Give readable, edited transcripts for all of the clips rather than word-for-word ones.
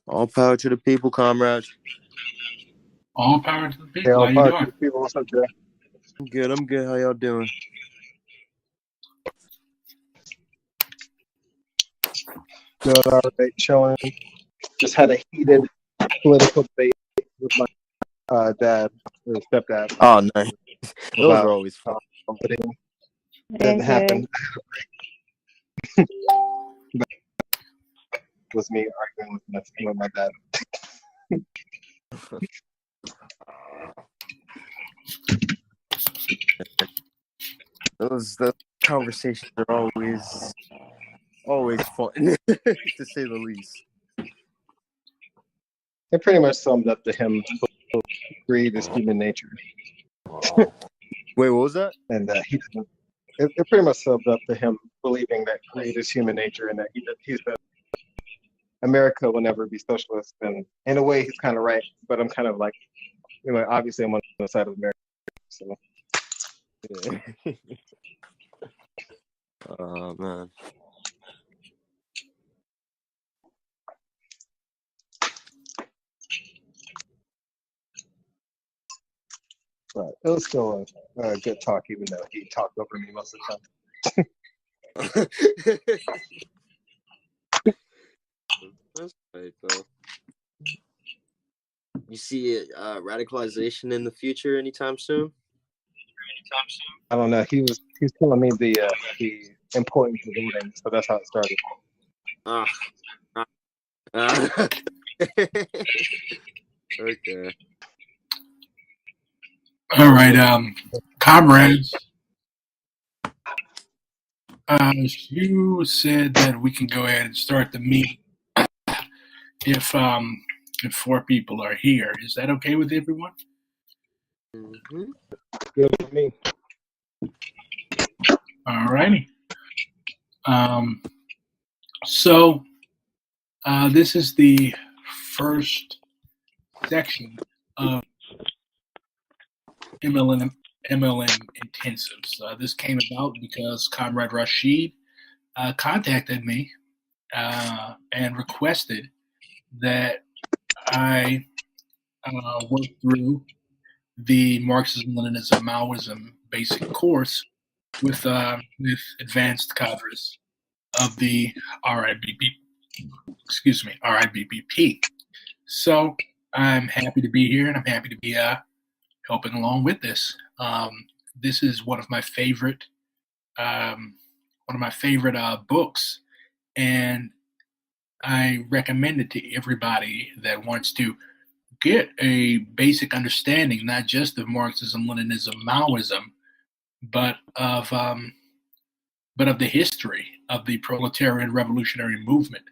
All power to the people, comrades. All power to the Yeah, people. How all you power doing? to the people. What's up, Jay? I'm good. I'm good. How y'all doing? Doing all right, chilling. Just had a heated political debate with my dad or stepdad Oh, nice. Those are about always fun. voting. Hey, Didn't happen. That was me arguing with my dad. Those conversations are always fun, to say the least. It pretty much summed up to him. Greed is human nature, Wait, what was that? and he doesn't. It pretty much summed up to him believing that greed is human nature, and that he said America will never be socialist. And in a way, he's kind of right. But I'm kind of like, obviously I'm on the side of America. So Yeah. Oh man. but it was still a good talk, even though he talked over me most of the time. That's right, though. You see it radicalization in the future anytime soon? I don't know. He's telling me the importance of voting, so that's how it started. Okay. All right, comrades. You said that we can go ahead and start the meeting if 4 people are here. Is that okay with everyone? Mm-hmm. Good with me. All righty. So this is the first section of MLM intensives. This came about because Comrade Rashid contacted me and requested that I work through the Marxism-Leninism Maoism basic course with advanced cadres of the RIBBP. So I'm happy to be here, and I'm happy to be helping along with this. This is one of my favorite books, and I recommend it to everybody that wants to get a basic understanding, not just of Marxism, Leninism, Maoism, but of the history of the proletarian revolutionary movement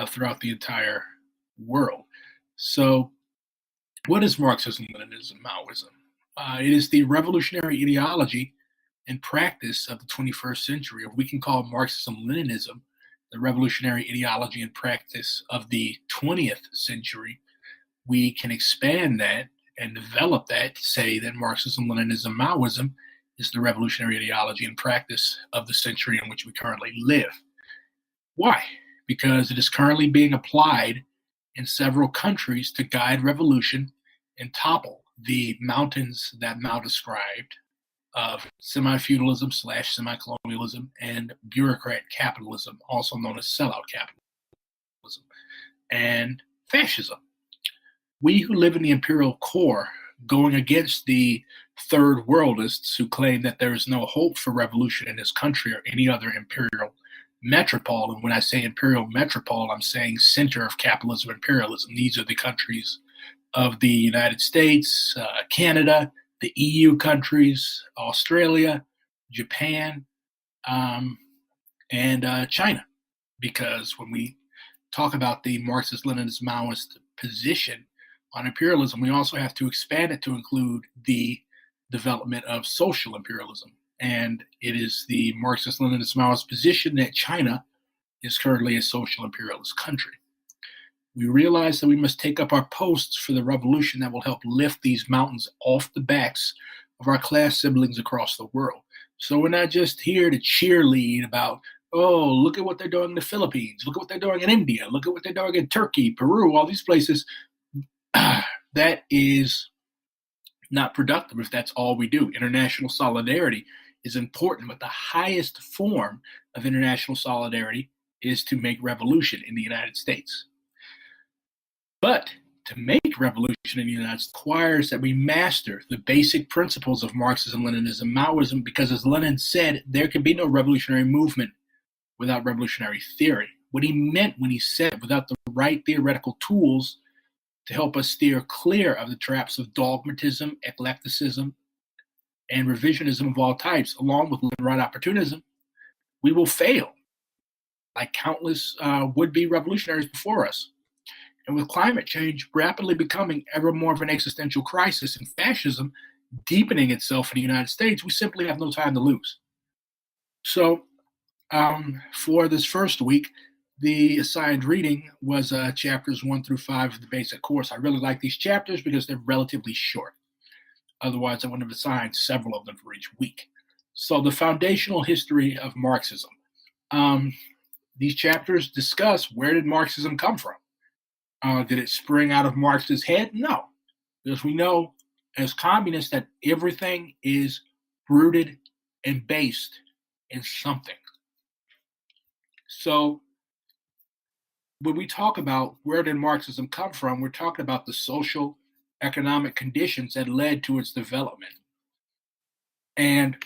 throughout the entire world. So, what is Marxism, Leninism, Maoism? It is the revolutionary ideology and practice of the 21st century, or we can call Marxism, Leninism the revolutionary ideology and practice of the 20th century. We can expand that and develop that to say that Marxism, Leninism, Maoism is the revolutionary ideology and practice of the century in which we currently live. Why? Because it is currently being applied in several countries to guide revolution and topple the mountains that Mao described of semi-feudalism / semi-colonialism and bureaucrat capitalism, also known as sellout capitalism, and fascism. We who live in the imperial core, going against the third worldists who claim that there is no hope for revolution in this country or any other imperial metropole. And when I say imperial metropole, I'm saying center of capitalism, imperialism. These are the countries of the United States, Canada, the EU countries, Australia, Japan, and China. Because when we talk about the Marxist-Leninist Maoist position on imperialism, we also have to expand it to include the development of social imperialism. And it is the Marxist-Leninist Maoist position that China is currently a social imperialist country. We realize that we must take up our posts for the revolution that will help lift these mountains off the backs of our class siblings across the world. So we're not just here to cheerlead about, Oh, look at what they're doing in the Philippines. Look at what they're doing in India. Look at what they're doing in Turkey, Peru, all these places. That is not productive if that's all we do. International solidarity is important, but the highest form of international solidarity is to make revolution in the United States. But to make revolution in the United States requires that we master the basic principles of Marxism, Leninism, Maoism, because as Lenin said, there can be no revolutionary movement without revolutionary theory. What he meant when he said without the right theoretical tools to help us steer clear of the traps of dogmatism, eclecticism, and revisionism of all types, along with right opportunism, we will fail, like countless would-be revolutionaries before us. And with climate change rapidly becoming ever more of an existential crisis and fascism deepening itself in the United States, we simply have no time to lose. So for this first week, the assigned reading was chapters 1 through 5 of the basic course. I really like these chapters because they're relatively short. Otherwise, I wouldn't have assigned several of them for each week. So the foundational history of Marxism. These chapters discuss, where did Marxism come from? Did it spring out of Marx's head? No, because we know as communists that everything is rooted and based in something. So when we talk about where did Marxism come from, we're talking about the social, economic conditions that led to its development. And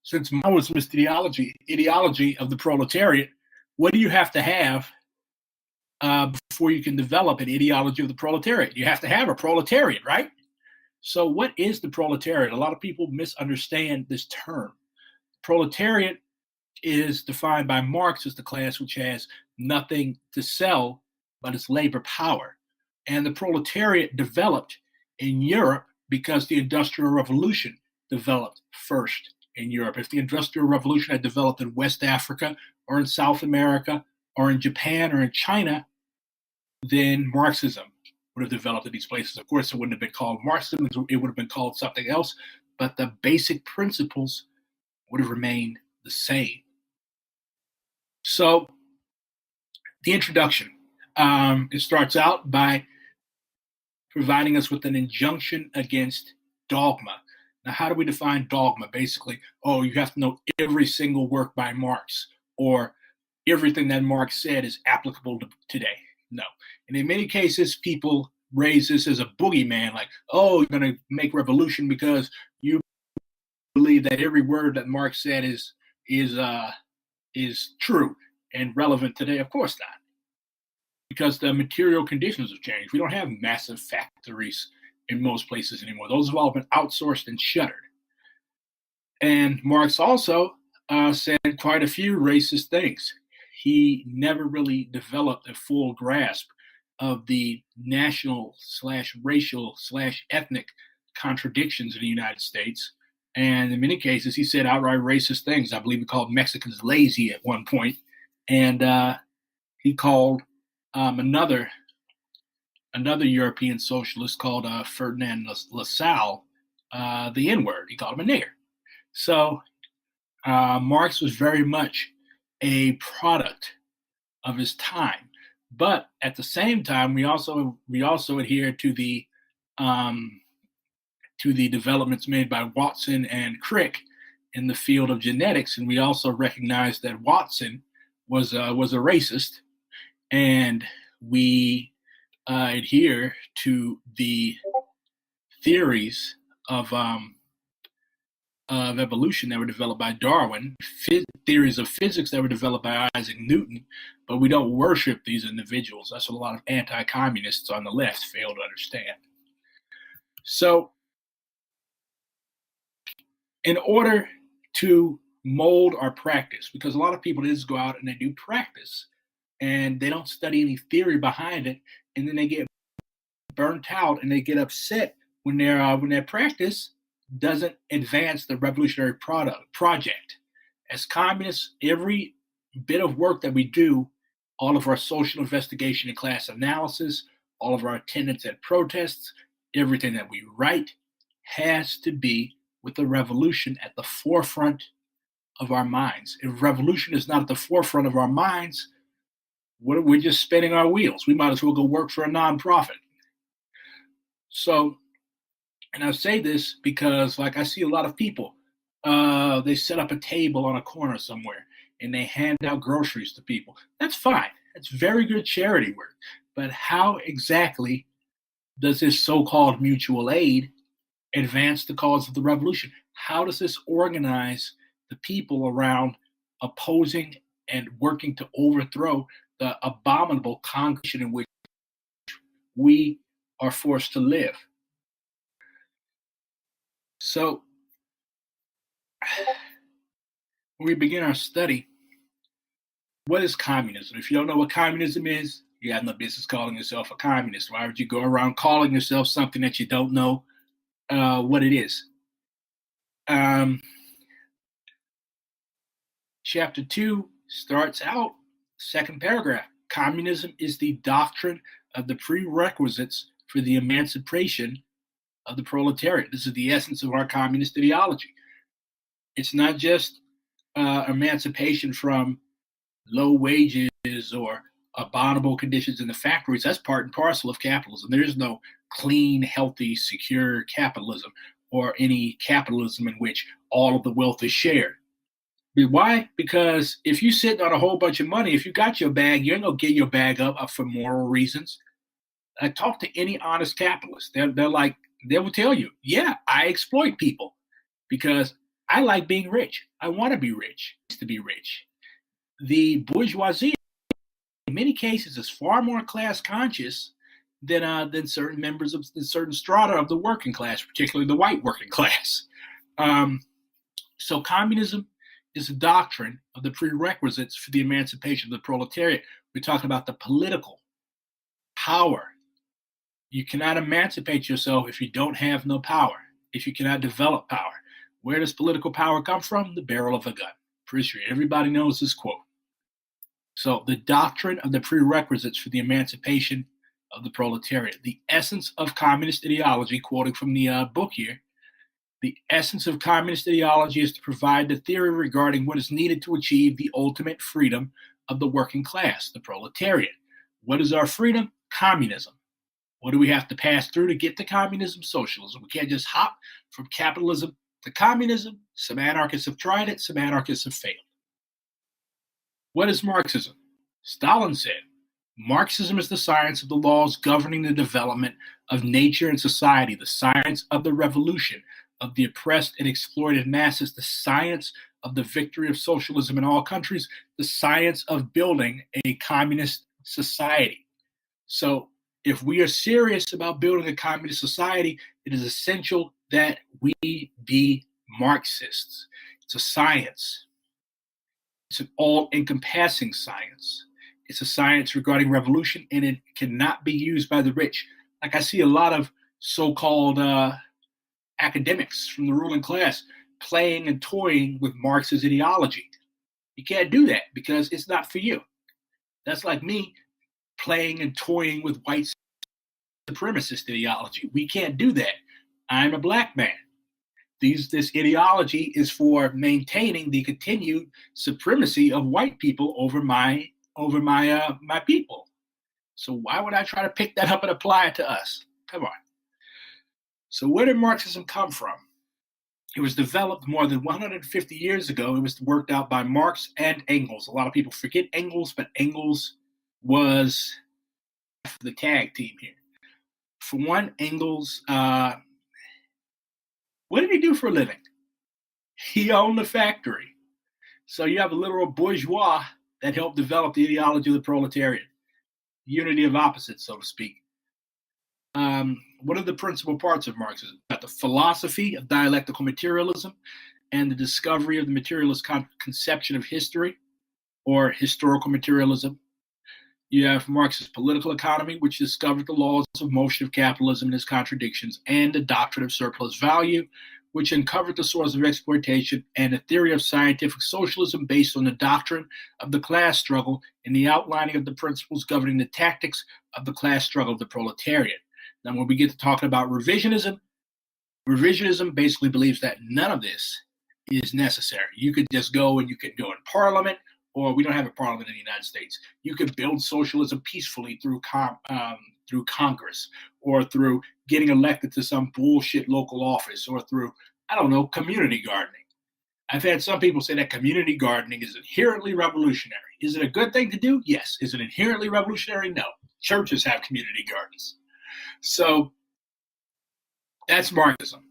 since Maoism is the ideology of the proletariat, what do you have to have before you can develop an ideology of the proletariat? You have to have a proletariat, right? So what is the proletariat? A lot of people misunderstand this term. Proletariat is defined by Marx as the class which has nothing to sell but its labor power. And the proletariat developed in Europe because the Industrial Revolution developed first in Europe. If the Industrial Revolution had developed in West Africa or in South America or in Japan or in China, then Marxism would have developed in these places. Of course, it wouldn't have been called Marxism. It would have been called something else, but the basic principles would have remained the same. So the introduction, it starts out by providing us with an injunction against dogma. Now, how do we define dogma? Basically, you have to know every single work by Marx, or everything that Marx said is applicable to today. No. And in many cases, people raise this as a boogeyman, like, you're going to make revolution because you believe that every word that Marx said is true and relevant today. Of course not, because the material conditions have changed. We don't have massive factories in most places anymore. Those have all been outsourced and shuttered. And Marx also said quite a few racist things. He never really developed a full grasp of the national/racial/ethnic contradictions in the United States. And in many cases, he said outright racist things. I believe he called Mexicans lazy at one point. And he called another European socialist called Ferdinand Lassalle the N-word. He called him a nigger. So Marx was very much a product of his time, but at the same time, we also adhere to the developments made by Watson and Crick in the field of genetics, and we also recognize that Watson was a racist, and we adhere to the theories of evolution that were developed by Darwin, theories of physics that were developed by Isaac Newton, but we don't worship these individuals. That's what a lot of anti-communists on the left fail to understand. So, in order to mold our practice, because a lot of people just go out and they do practice, and they don't study any theory behind it, and then they get burnt out and they get upset when their practice doesn't advance the revolutionary project. As communists, every bit of work that we do, all of our social investigation and class analysis, all of our attendance at protests, everything that we write has to be with the revolution at the forefront of our minds. If revolution is not at the forefront of our minds, we're just spinning our wheels. We might as well go work for a nonprofit. So, and I say this because, like, I see a lot of people, they set up a table on a corner somewhere and they hand out groceries to people. That's fine. That's very good charity work. But how exactly does this so-called mutual aid advance the cause of the revolution? How does this organize the people around opposing and working to overthrow the abominable congregation in which we are forced to live? So, when we begin our study, what is communism? If you don't know what communism is, you have no business calling yourself a communist. Why would you go around calling yourself something that you don't know what it is? Chapter 2 starts out, second paragraph. Communism is the doctrine of the prerequisites for the emancipation of the proletariat. This is the essence of our communist ideology. It's not just emancipation from low wages or abominable conditions in the factories. That's part and parcel of capitalism. There is no clean, healthy, secure capitalism or any capitalism in which all of the wealth is shared. Why? Because if you sit on a whole bunch of money, if you got your bag, you ain't gonna get your bag up for moral reasons. I talk to any honest capitalist. They're like, they will tell you, yeah, I exploit people because I like being rich. I want to be rich. To be rich. The bourgeoisie, in many cases, is far more class conscious than certain members of the certain strata of the working class, particularly the white working class. So communism is a doctrine of the prerequisites for the emancipation of the proletariat. We're talking about the political power. You cannot emancipate yourself if you don't have no power, if you cannot develop power. Where does political power come from? The barrel of a gun. Pretty sure everybody knows this quote. So the doctrine of the prerequisites for the emancipation of the proletariat. The essence of communist ideology, quoting from the book here, the essence of communist ideology is to provide the theory regarding what is needed to achieve the ultimate freedom of the working class, the proletariat. What is our freedom? Communism. What do we have to pass through to get to communism? Socialism. We can't just hop from capitalism to communism. Some anarchists have tried it, some anarchists have failed. What is Marxism? Stalin said, Marxism is the science of the laws governing the development of nature and society, the science of the revolution of the oppressed and exploited masses, the science of the victory of socialism in all countries, the science of building a communist society. So if we are serious about building a communist society, it is essential that we be Marxists. It's a science. It's an all-encompassing science. It's a science regarding revolution, and it cannot be used by the rich. Like I see a lot of so-called academics from the ruling class playing and toying with Marx's ideology. You can't do that because it's not for you. That's like me playing and toying with white supremacist ideology. We can't do that. I'm a black man. This ideology is for maintaining the continued supremacy of white people over my people. So why would I try to pick that up and apply it to us? Come on. So where did Marxism come from? It was developed more than 150 years ago. It was worked out by Marx and Engels. A lot of people forget Engels, but Engels was the tag team here. For one, Engels, what did he do for a living? He owned the factory. So you have a literal bourgeois that helped develop the ideology of the proletariat, unity of opposites, so to speak. What are the principal parts of Marxism? The philosophy of dialectical materialism and the discovery of the materialist conception of history, or historical materialism. You have Marx's political economy, which discovered the laws of motion of capitalism and its contradictions, and the doctrine of surplus value, which uncovered the source of exploitation, and a theory of scientific socialism based on the doctrine of the class struggle and the outlining of the principles governing the tactics of the class struggle of the proletariat. Now, when we get to talking about revisionism, revisionism basically believes that none of this is necessary. You could just go and you could go in parliament, or we don't have a parliament in the United States. You could build socialism peacefully through Congress, or through getting elected to some bullshit local office, or through, I don't know, community gardening. I've had some people say that community gardening is inherently revolutionary. Is it a good thing to do? Yes. Is it inherently revolutionary? No. Churches have community gardens. So that's Marxism.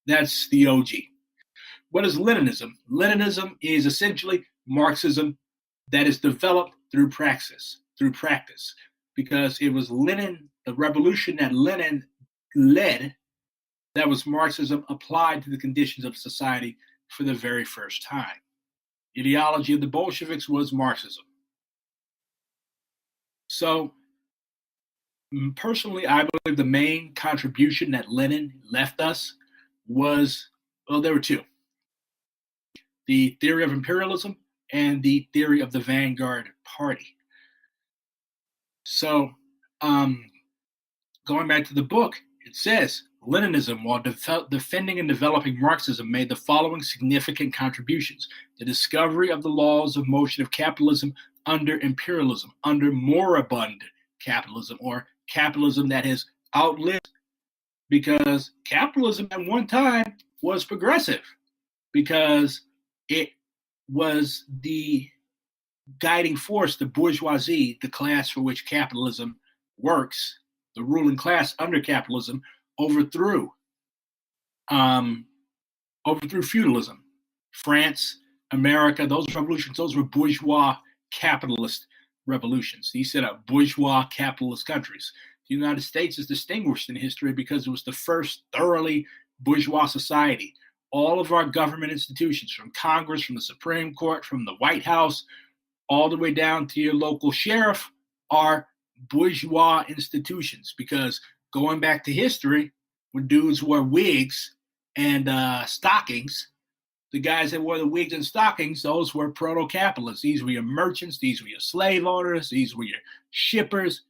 That's the OG. What is Leninism? Leninism is essentially Marxism that is developed through practice, because it was Lenin, the revolution that Lenin led, that was Marxism applied to the conditions of society for the very first time. The ideology of the Bolsheviks was Marxism. So, personally, I believe the main contribution that Lenin left us was, well, there were two: the theory of imperialism and the theory of the Vanguard Party. So, going back to the book, it says Leninism, while defending and developing Marxism, made the following significant contributions: the discovery of the laws of motion of capitalism under imperialism, under moribund capitalism, or capitalism that has outlived, because capitalism at one time was progressive, because it was the guiding force, the bourgeoisie, the class for which capitalism works, the ruling class under capitalism, overthrew feudalism. France, America, those revolutions, those were bourgeois capitalist revolutions. These set up bourgeois capitalist countries. The United States is distinguished in history because it was the first thoroughly bourgeois society. All of our government institutions, from Congress, from the Supreme Court, from the White House, all the way down to your local sheriff, are bourgeois institutions, because going back to history, when dudes wore wigs and stockings, the guys that wore the wigs and stockings, those were proto-capitalists. These were your merchants, these were your slave owners, these were your shippers.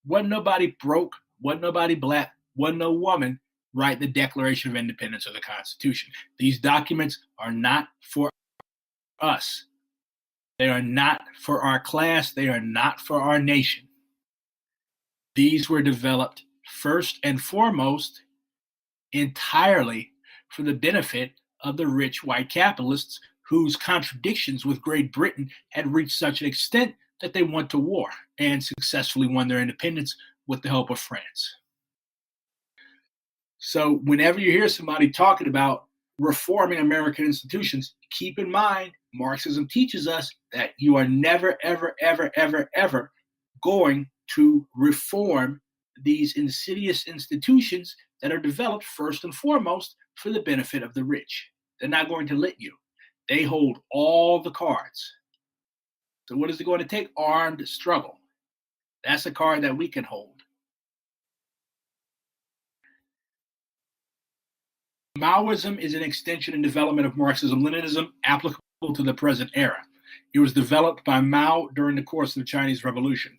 Wasn't nobody broke, wasn't nobody black, wasn't no woman write the Declaration of Independence or the Constitution. These documents are not for us. They are not for our class. They are not for our nation. These were developed first and foremost entirely for the benefit of the rich white capitalists, whose contradictions with Great Britain had reached such an extent that they went to war and successfully won their independence with the help of France. So whenever you hear somebody talking about reforming American institutions, keep in mind Marxism teaches us that you are never, ever, ever, ever, ever going to reform these insidious institutions that are developed first and foremost for the benefit of the rich. They're not going to let you. They hold all the cards. So what is it going to take? Armed struggle. That's a card that we can hold. Maoism is an extension and development of Marxism-Leninism applicable to the present era. It was developed by Mao during the course of the Chinese Revolution.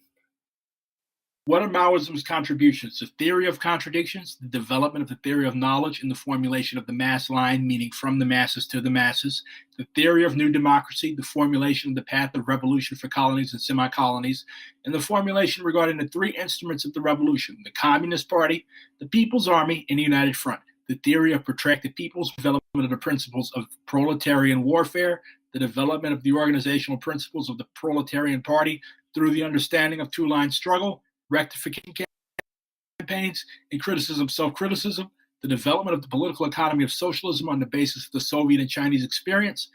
What are Maoism's contributions? The theory of contradictions, the development of the theory of knowledge, and the formulation of the mass line, meaning from the masses to the masses. The theory of new democracy, the formulation of the path of revolution for colonies and semi-colonies, and the formulation regarding the three instruments of the revolution: the Communist Party, the People's Army, and the United Front. The theory of protracted peoples, development of the principles of proletarian warfare, the development of the organizational principles of the proletarian party through the understanding of two-line struggle, rectification campaigns, and criticism, self-criticism, the development of the political economy of socialism on the basis of the Soviet and Chinese experience,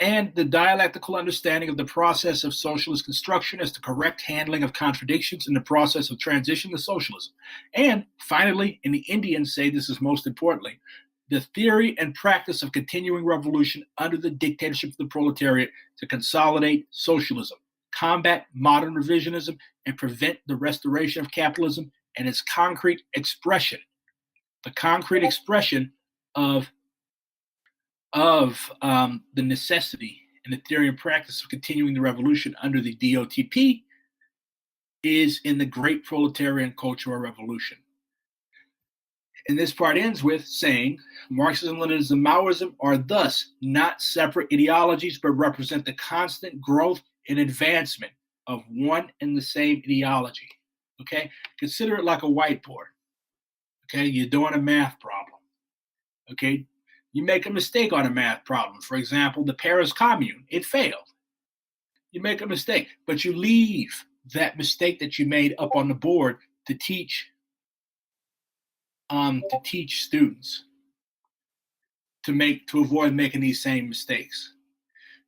and the dialectical understanding of the process of socialist construction as the correct handling of contradictions in the process of transition to socialism. And finally, and the Indians say this is most importantly, the theory and practice of continuing revolution under the dictatorship of the proletariat to consolidate socialism, combat modern revisionism, and prevent the restoration of capitalism and its concrete expression. The concrete expression of the necessity and the theory and practice of continuing the revolution under the DOTP is in the Great Proletarian Cultural Revolution. And this part ends with saying, Marxism, Leninism, Maoism are thus not separate ideologies, but represent the constant growth and advancement of one and the same ideology. Okay? Consider it like a whiteboard. Okay? You're doing a math problem. Okay? You make a mistake on a math problem. For example, the Paris Commune, it failed. You make a mistake, but you leave that mistake that you made up on the board to teach students to avoid making these same mistakes.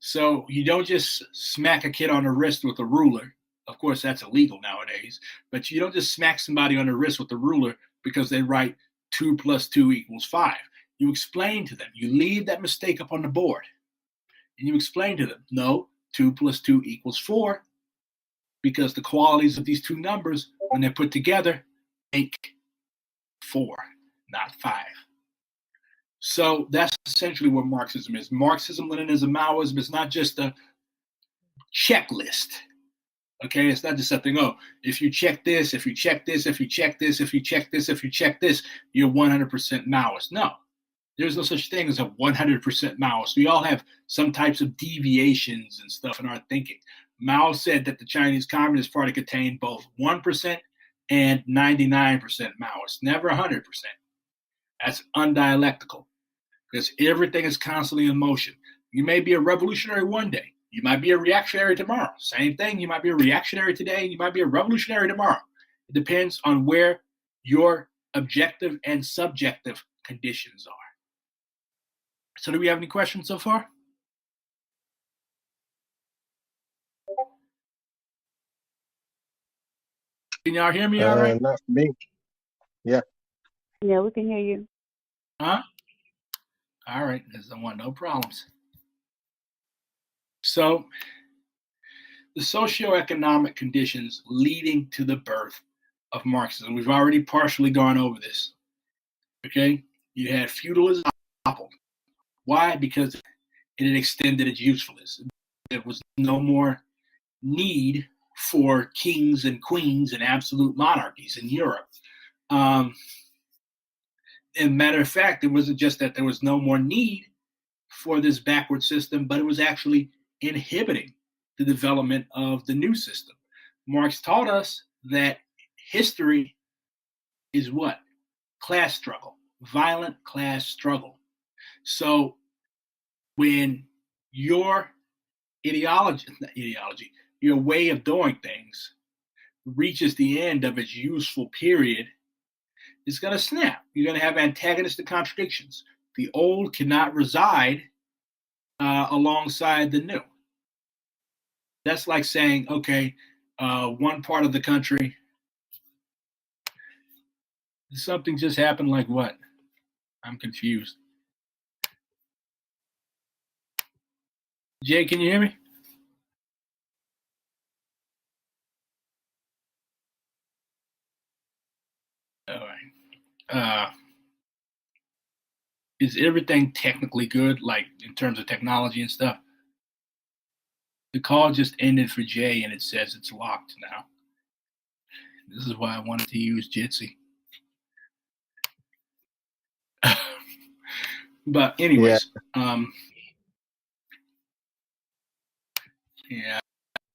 So you don't just smack a kid on the wrist with a ruler. Of course, that's illegal nowadays, but you don't just smack somebody on the wrist with a ruler because they write 2 + 2 = 5. You explain to them. You leave that mistake up on the board, and you explain to them, no, 2 + 2 = 4, because the qualities of these two numbers, when they're put together, make 4, not 5. So that's essentially what Marxism is. Marxism, Leninism, Maoism is not just a checklist. Okay, it's not just something, oh, if you check this, if you check this, if you check this, if you check this, if you check this, you're 100% Maoist. No, there's no such thing as a 100% Maoist. We all have some types of deviations and stuff in our thinking. Mao said that the Chinese Communist Party contained both 1% and 99% Maoist, never 100%. That's undialectical, because everything is constantly in motion. You may be a revolutionary one day. You might be a reactionary tomorrow. Same thing. You might be a reactionary today. You might be a revolutionary tomorrow. It depends on where your objective and subjective conditions are. So do we have any questions so far? Can y'all hear me all right? Not for me. Yeah. Yeah, we can hear you. Huh? All right. There's no problems. So the socioeconomic conditions leading to the birth of Marxism, we've already partially gone over this. Okay? You had feudalism. Why? Because it had extended its usefulness. There was no more need for kings and queens and absolute monarchies in Europe. And matter of fact, it wasn't just that there was no more need for this backward system, but it was actually inhibiting the development of the new system. Marx taught us that history is what? Class struggle, violent class struggle. So when your your way of doing things reaches the end of its useful period, it's going to snap. You're going to have antagonistic contradictions. The old cannot reside alongside the new. That's like saying, okay, one part of the country, something just happened, like what? I'm confused. Jay, can you hear me? All right. Is everything technically good, like in terms of technology and stuff? The call just ended for Jay, and it says it's locked now. This is why I wanted to use Jitsi. But anyways, yeah,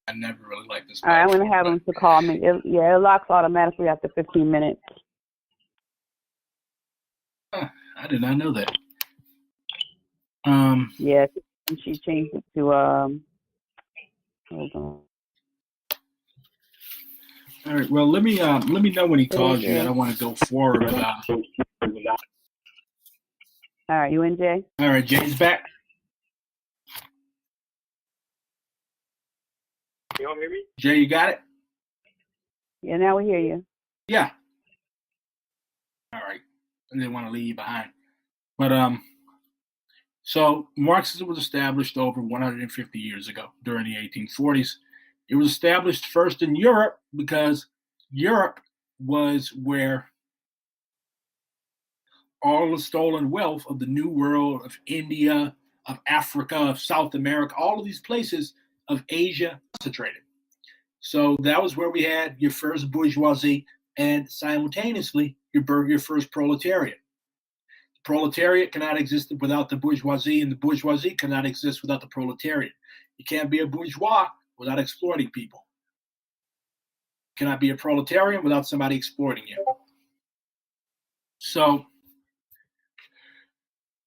I never really liked this. All right, I'm going to have him to call me. It locks automatically after 15 minutes. I did not know that. Yeah, she changed it to hold on. All right. Well, let me know when he calls you. I don't want to go forward without. All right, you in, Jay? All right, Jay's back. You all hear me? Jay, you got it? Yeah, now we hear you. Yeah. All right. I didn't want to leave you behind. But so Marxism was established over 150 years ago during the 1840s. It was established first in Europe because Europe was where all the stolen wealth of the New World, of India, of Africa, of South America, all of these places of Asia concentrated. So that was where we had your first bourgeoisie and simultaneously your first proletariat. The proletariat cannot exist without the bourgeoisie, and the bourgeoisie cannot exist without the proletariat. You can't be a bourgeois without exploiting people. You cannot be a proletarian without somebody exploiting you. So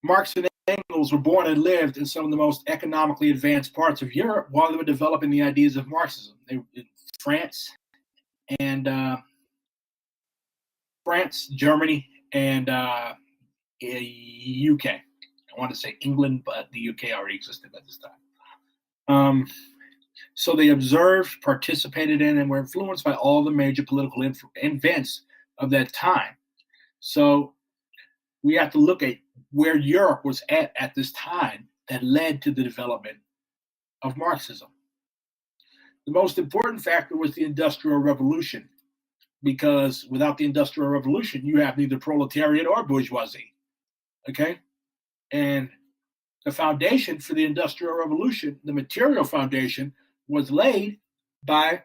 Marx and Engels were born and lived in some of the most economically advanced parts of Europe while they were developing the ideas of Marxism. They were in France and Germany, and UK. I want to say England, but the UK already existed at this time. So they observed, participated in, and were influenced by all the major political events of that time. So we have to look at where Europe was at this time that led to the development of Marxism. The most important factor was the Industrial Revolution, because without the Industrial Revolution, you have neither proletariat or bourgeoisie, okay? And the foundation for the Industrial Revolution, the material foundation, was laid by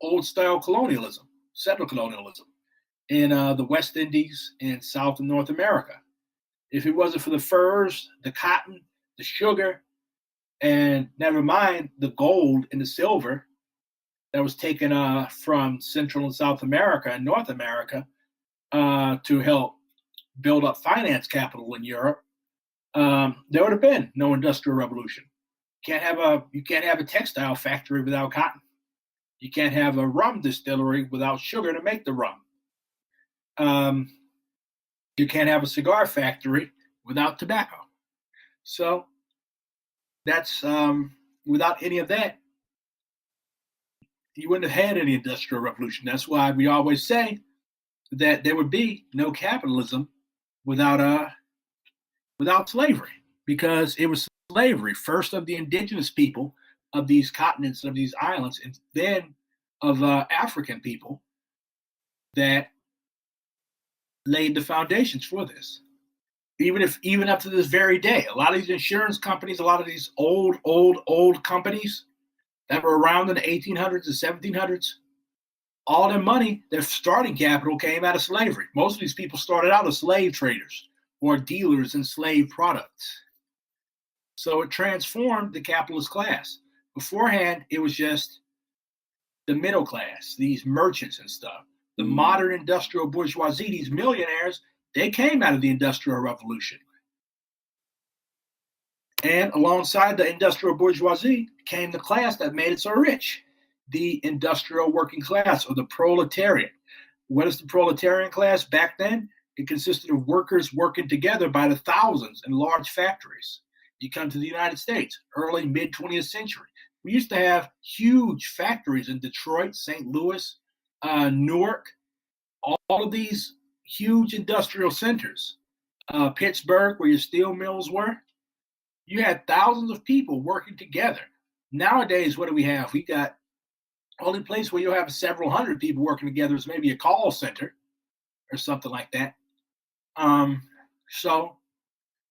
old-style colonialism, settler colonialism, in the West Indies and South and North America. If it wasn't for the furs, the cotton, the sugar, and never mind the gold and the silver that was taken from Central and South America and North America to help build up finance capital in Europe, there would have been no Industrial Revolution. You can't have a textile factory without cotton. You can't have a rum distillery without sugar to make the rum. You can't have a cigar factory without tobacco. So that's without any of that, you wouldn't have had any Industrial Revolution. That's why we always say that there would be no capitalism without slavery, because it was slavery, first of the indigenous people of these continents, of these islands, and then of African people that laid the foundations for this. Even up to this very day, a lot of these insurance companies, a lot of these old companies that were around in the 1800s and 1700s, all their money, their starting capital came out of slavery. Most of these people started out as slave traders or dealers in slave products. So it transformed the capitalist class. Beforehand, it was just the middle class, these merchants and stuff. The modern industrial bourgeoisie, these millionaires, they came out of the Industrial Revolution. And alongside the industrial bourgeoisie came the class that made it so rich, the industrial working class, or the proletariat. What is the proletarian class back then? It consisted of workers working together by the thousands in large factories. You come to the United States, early, mid-20th century. We used to have huge factories in Detroit, St. Louis, Newark, all of these huge industrial centers. Pittsburgh, where your steel mills were. You had thousands of people working together. Nowadays, what do we have? We got only place where you'll have several hundred people working together is maybe a call center or something like that. So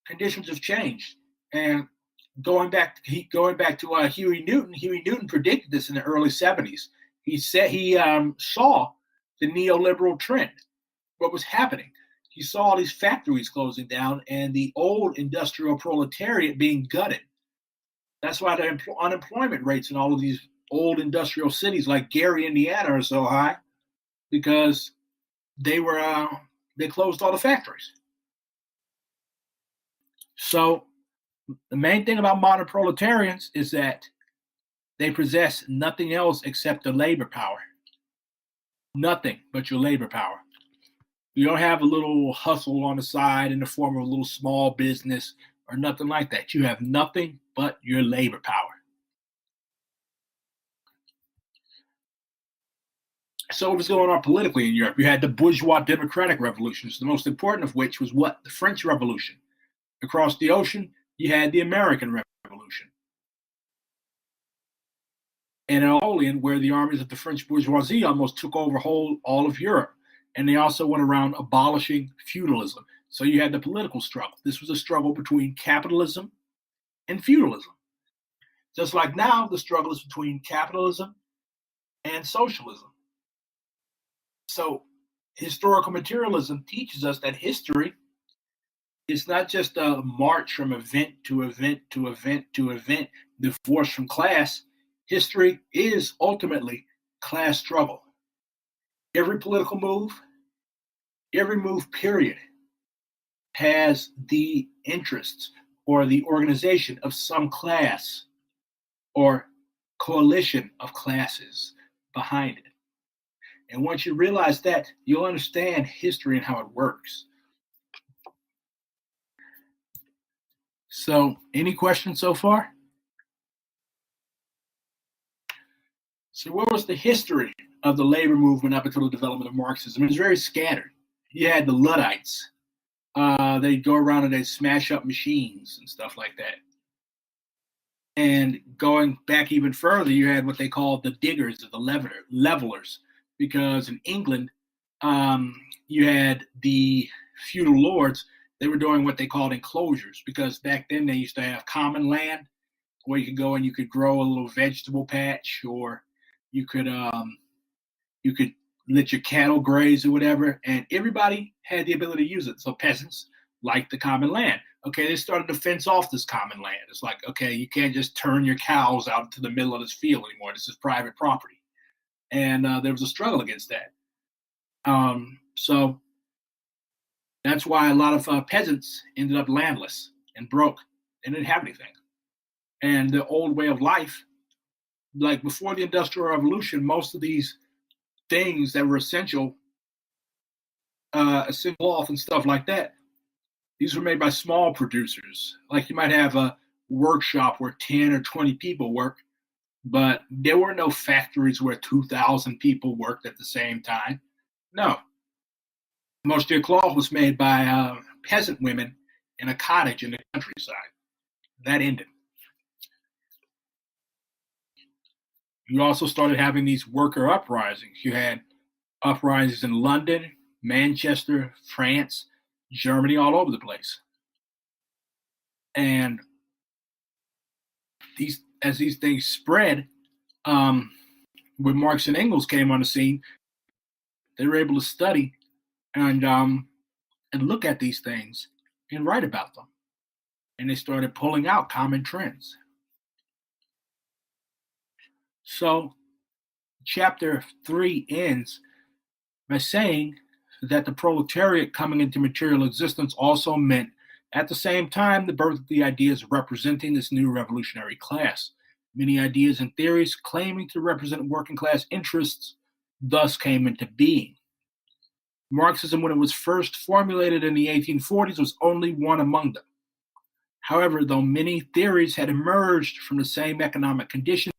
conditions have changed. And going back to Huey Newton predicted this in the early 70s. He said he saw the neoliberal trend, what was happening. He saw all these factories closing down and the old industrial proletariat being gutted. That's why the unemployment rates in all of these old industrial cities like Gary, Indiana are so high, because they closed all the factories. So the main thing about modern proletarians is that they possess nothing else except the labor power. Nothing but your labor power. You don't have a little hustle on the side in the form of a little small business or nothing like that. You have nothing but your labor power. So what was going on politically in Europe? You had the bourgeois democratic revolutions, the most important of which was what? The French Revolution. Across the ocean, you had the American Revolution. And in Napoleon, where the armies of the French bourgeoisie almost took over all of Europe. And they also went around abolishing feudalism. So you had the political struggle. This was a struggle between capitalism and feudalism. Just like now, the struggle is between capitalism and socialism. So historical materialism teaches us that history is not just a march from event to event to event to event, divorced from class. History is ultimately class struggle. Every political move, every move, period, has the interests or the organization of some class or coalition of classes behind it. And once you realize that, you'll understand history and how it works. So, any questions so far? So, what was the history of the labor movement up until the development of Marxism? It was very scattered. You had the Luddites. They'd go around and they'd smash up machines and stuff like that. And going back even further, you had what they called the diggers or the levelers, because in England, you had the feudal lords. They were doing what they called enclosures, because back then they used to have common land where you could go and you could grow a little vegetable patch, or you could let your cattle graze or whatever, and everybody had the ability to use it. So peasants liked the common land. Okay, they started to fence off this common land. It's like, okay, you can't just turn your cows out into the middle of this field anymore. This is private property. And there was a struggle against that. So that's why a lot of peasants ended up landless and broke and didn't have anything. And the old way of life, like before the Industrial Revolution, most of these things that were essential cloth and stuff like that, these were made by small producers. Like you might have a workshop where 10 or 20 people work, but there were no factories where 2,000 people worked at the same time. No. Most of your cloth was made by peasant women in a cottage in the countryside. That ended. You also started having these worker uprisings. You had uprisings in London, Manchester, France, Germany, all over the place. And as these things spread, when Marx and Engels came on the scene, they were able to study and look at these things and write about them. And they started pulling out common trends. So chapter 3 ends by saying that the proletariat coming into material existence also meant at the same time the birth of the ideas representing this new revolutionary class. Many ideas and theories claiming to represent working class interests thus came into being. Marxism, when it was first formulated in the 1840s, was only one among them. However, though many theories had emerged from the same economic conditions,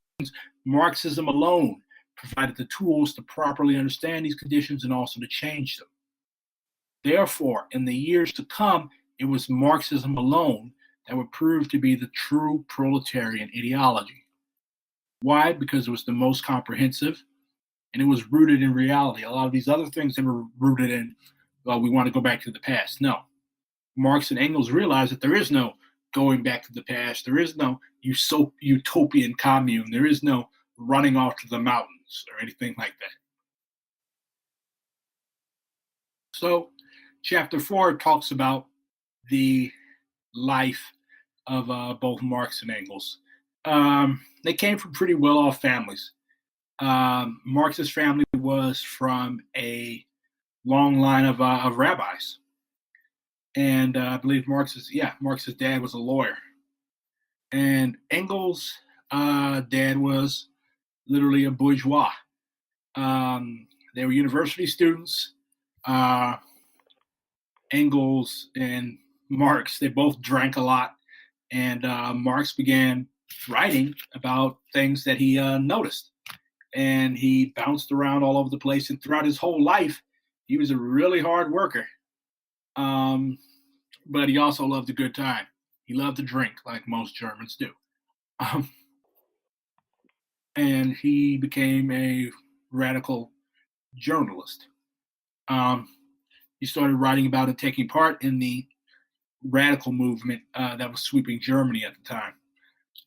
Marxism alone provided the tools to properly understand these conditions and also to change them. Therefore, in the years to come, it was Marxism alone that would prove to be the true proletarian ideology. Why? Because it was the most comprehensive and it was rooted in reality. A lot of these other things that were rooted in, well, we want to go back to the past. No. Marx and Engels realized that there is no going back to the past. There is no utopian commune. There is no running off to the mountains or anything like that. So chapter 4 talks about the life of both Marx and Engels. They came from pretty well-off families. Marx's family was from a long line of rabbis. And I believe Marx's dad was a lawyer. And Engels' dad was literally a bourgeois. They were university students. Engels and Marx, they both drank a lot. And Marx began writing about things that he noticed. And he bounced around all over the place. And throughout his whole life, he was a really hard worker. But he also loved a good time. He loved to drink, like most Germans do. And he became a radical journalist. He started writing about and taking part in the radical movement that was sweeping Germany at the time.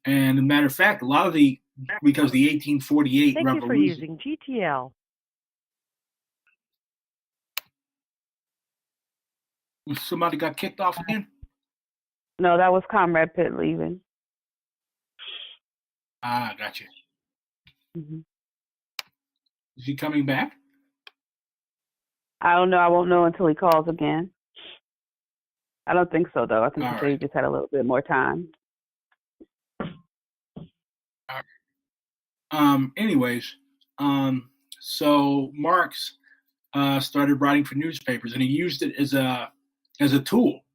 And as a matter of fact, because the 1848 Thank revolution. you for using GTL. Somebody got kicked off again? No, that was Comrade Pitt leaving. Ah, gotcha. Hmm. Is he coming back? I don't know. I won't know until he calls again. I don't think so, though. I think All he said he right. just had a little bit more time. Anyways, so Marx started writing for newspapers, and he used it as a tool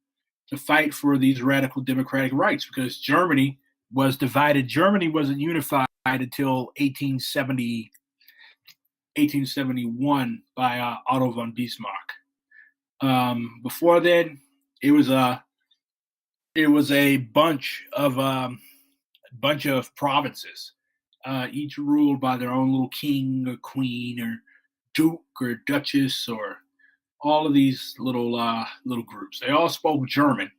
to fight for these radical democratic rights because Germany was divided. Germany wasn't unified until 1871 by Otto von Bismarck. Before then, it was a bunch of provinces, each ruled by their own little king or queen or duke or duchess or all of these little groups. They all spoke German,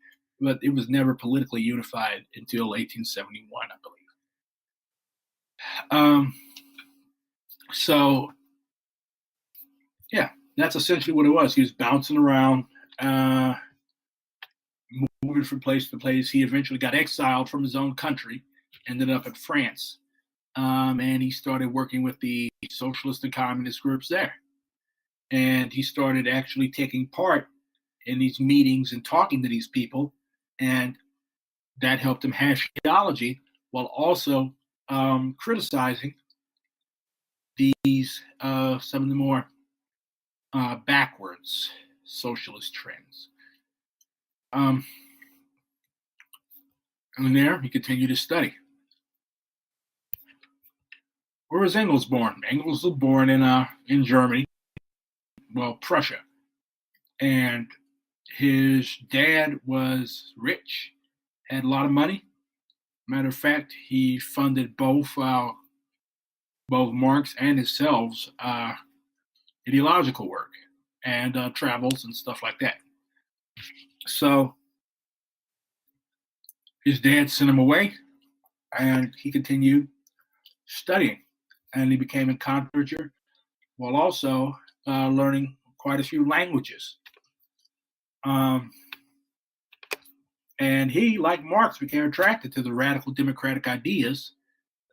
but it was never politically unified until 1871, I believe. So yeah, that's essentially what it was. He was bouncing around, moving from place to place. He eventually got exiled from his own country, ended up in France, and he started working with the socialist and communist groups there. And he started actually taking part in these meetings and talking to these people, and that helped him hash theology while also criticizing these some of the more backwards socialist trends. And there, he continued his study. Where was Engels born? Engels was born in Germany, well, Prussia, and his dad was rich, had a lot of money. Matter of fact, he funded both Marx and himself's ideological work and travels and stuff like that. So his dad sent him away, and he continued studying, and he became a controversial while also learning quite a few languages. And he, like Marx, became attracted to the radical democratic ideas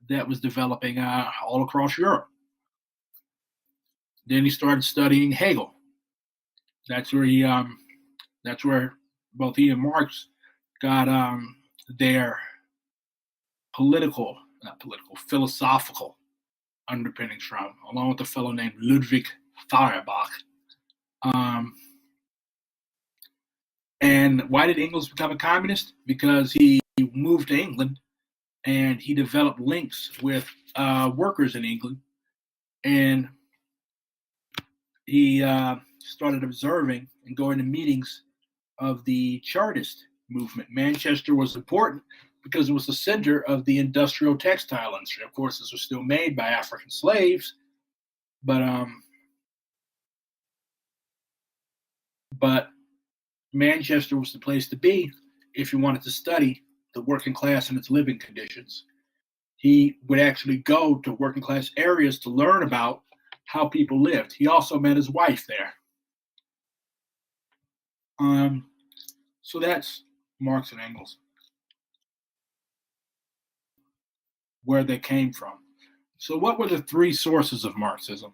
that was developing all across Europe. Then he started studying Hegel. That's where both he and Marx got their philosophical underpinnings from, along with a fellow named Ludwig Feuerbach. And why did Engels become a communist? Because he moved to England and he developed links with workers in England, and he started observing and going to meetings of the Chartist movement. Manchester was important because it was the center of the industrial textile industry. Of course, this was still made by African slaves, but Manchester was the place to be if you wanted to study the working class and its living conditions. He would actually go to working class areas to learn about how people lived. He also met his wife there. So that's Marx and Engels, where they came from. So what were the three sources of Marxism?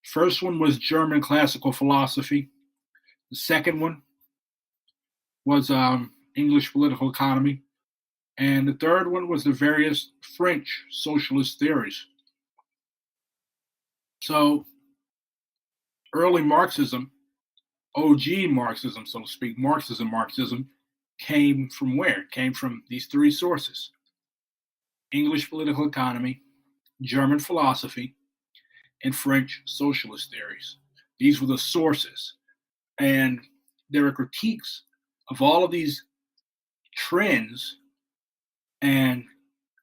First one was German classical philosophy. The second one was English political economy. And the third one was the various French socialist theories. So early Marxism, OG Marxism, so to speak, Marxism, came from where? It came from these three sources: English political economy, German philosophy, and French socialist theories. These were the sources. And there are critiques of all of these trends, and